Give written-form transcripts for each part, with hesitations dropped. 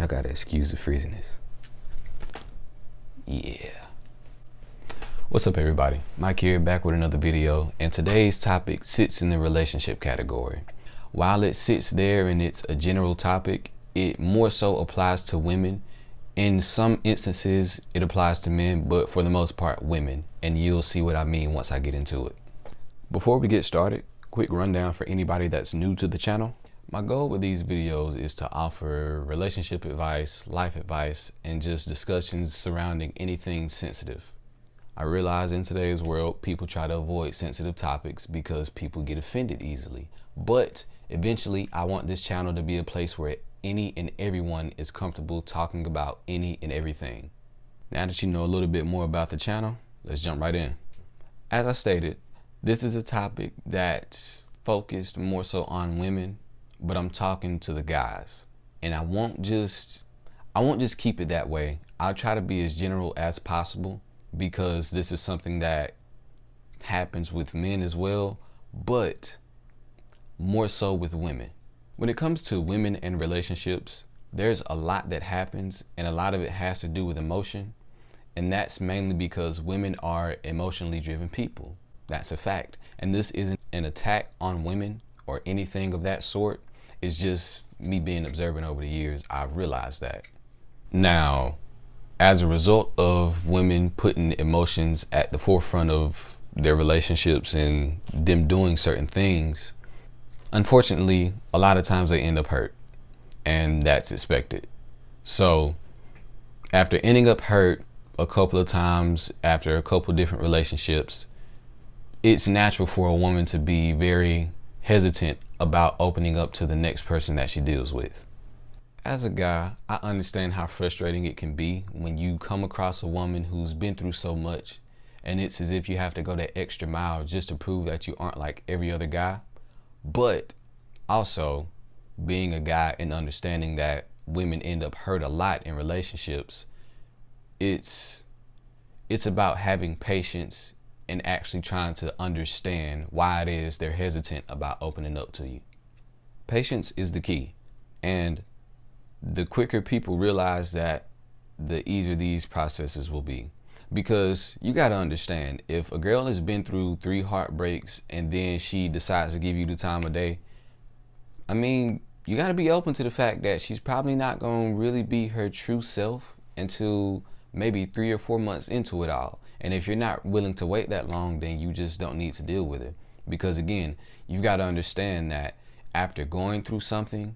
I gotta excuse the freeziness. Yeah. What's up, everybody? Mike here, back with another video, and today's topic sits in the relationship category. While it sits there and it's a general topic, it more so applies to women. In some instances, it applies to men, but for the most part, women, and you'll see what I mean once I get into it. Before we get started, quick rundown for anybody that's new to the channel. My goal with these videos is to offer relationship advice, life advice, and just discussions surrounding anything sensitive. I realize in today's world, people try to avoid sensitive topics because people get offended easily. But eventually, I want this channel to be a place where any and everyone is comfortable talking about any and everything. Now that you know a little bit more about the channel, let's jump right in. As I stated, this is a topic that's focused more so on women, but I'm talking to the guys, and I won't just keep it that way. I'll try to be as general as possible because this is something that happens with men as well, but more so with women. When it comes to women and relationships, there's a lot that happens, and a lot of it has to do with emotion, and that's mainly because women are emotionally driven people. That's a fact, and this isn't an attack on women or anything of that sort. It's just me being observant over the years. I've realized that. Now, as a result of women putting emotions at the forefront of their relationships and them doing certain things, unfortunately, a lot of times they end up hurt, and that's expected. So after ending up hurt a couple of times, after a couple different relationships, it's natural for a woman to be very hesitant about opening up to the next person that she deals with. As a guy, I understand how frustrating it can be when you come across a woman who's been through so much, and it's as if you have to go that extra mile just to prove that you aren't like every other guy. But also, being a guy and understanding that women end up hurt a lot in relationships, it's about having patience and actually trying to understand why it is they're hesitant about opening up to you. Patience is the key, and the quicker people realize that, the easier these processes will be. Because you got to understand, if a girl has been through 3 heartbreaks and then she decides to give you the time of day, I mean, you got to be open to the fact that she's probably not going to really be her true self until maybe 3 or 4 months into it all. And if you're not willing to wait that long, then you just don't need to deal with it. Because again, you've got to understand that after going through something,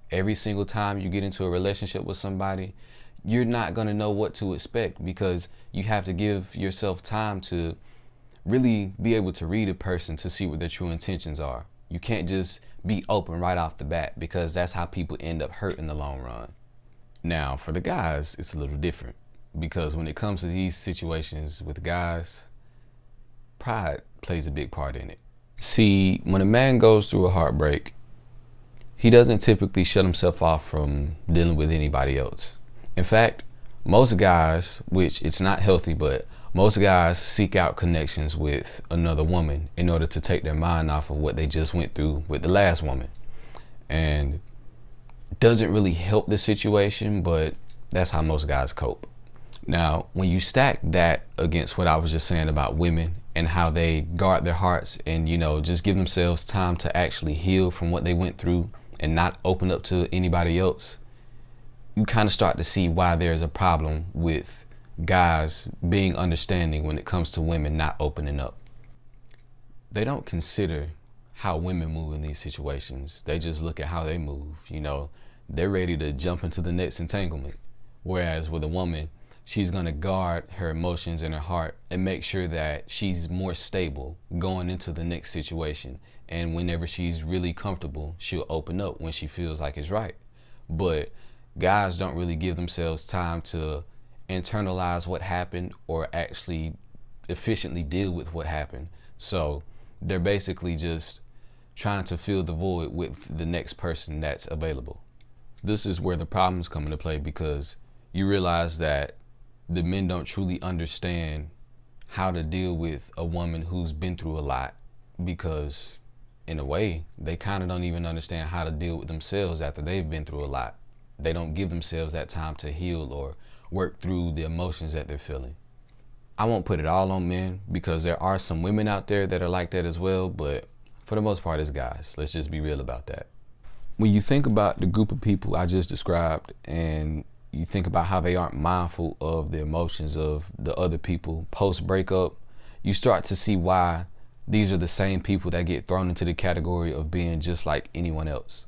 every single time you get into a relationship with somebody, you're not going to know what to expect, because you have to give yourself time to really be able to read a person to see what their true intentions are. You can't just be open right off the bat, because that's how people end up hurt in the long run. Now, for the guys, it's a little different, because when it comes to these situations with guys, pride plays a big part in it. See, when a man goes through a heartbreak, he doesn't typically shut himself off from dealing with anybody else. In fact, most guys, which it's not healthy, but most guys seek out connections with another woman in order to take their mind off of what they just went through with the last woman. And it doesn't really help the situation, but that's how most guys cope. Now, when you stack that against what I was just saying about women and how they guard their hearts and, just give themselves time to actually heal from what they went through and not open up to anybody else, you kind of start to see why there's a problem with guys being understanding when it comes to women not opening up. They don't consider how women move in these situations. They just look at how they move. They're ready to jump into the next entanglement. Whereas with a woman, she's going to guard her emotions in her heart and make sure that she's more stable going into the next situation. And whenever she's really comfortable, she'll open up when she feels like it's right. But guys don't really give themselves time to internalize what happened or actually efficiently deal with what happened. So they're basically just trying to fill the void with the next person that's available. This is where the problems come into play, because you realize that the men don't truly understand how to deal with a woman who's been through a lot, because in a way, they kind of don't even understand how to deal with themselves after they've been through a lot. they don't give themselves that time to heal or work through the emotions that they're feeling. I won't put it all on men because there are some women out there that are like that as well, but for the most part it's guys. Let's just be real about that. When you think about the group of people I just described and you think about how they aren't mindful of the emotions of the other people post breakup, you start to see why these are the same people that get thrown into the category of being just like anyone else.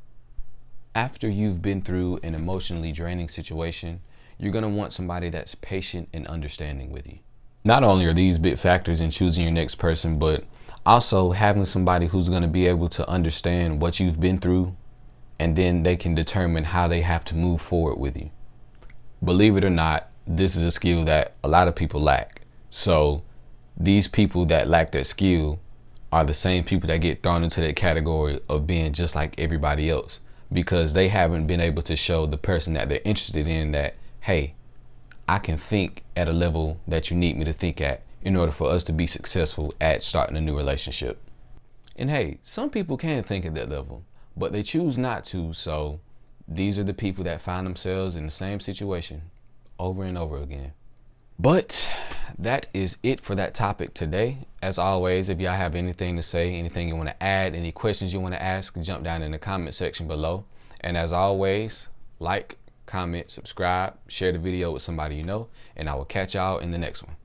After you've been through an emotionally draining situation, you're going to want somebody that's patient and understanding with you. Not only are these big factors in choosing your next person, but also having somebody who's going to be able to understand what you've been through, and then they can determine how they have to move forward with you. Believe it or not, this is a skill that a lot of people lack. So these people that lack that skill are the same people that get thrown into that category of being just like everybody else, because they haven't been able to show the person that they're interested in that, hey, I can think at a level that you need me to think at in order for us to be successful at starting a new relationship. And hey, some people can think at that level, but they choose not to. So these are the people that find themselves in the same situation over and over again. But that is it for that topic today. As always, if y'all have anything to say, anything you want to add, any questions you want to ask, jump down in the comment section below. And as always, like, comment, subscribe, share the video with somebody you know, and I will catch y'all in the next one.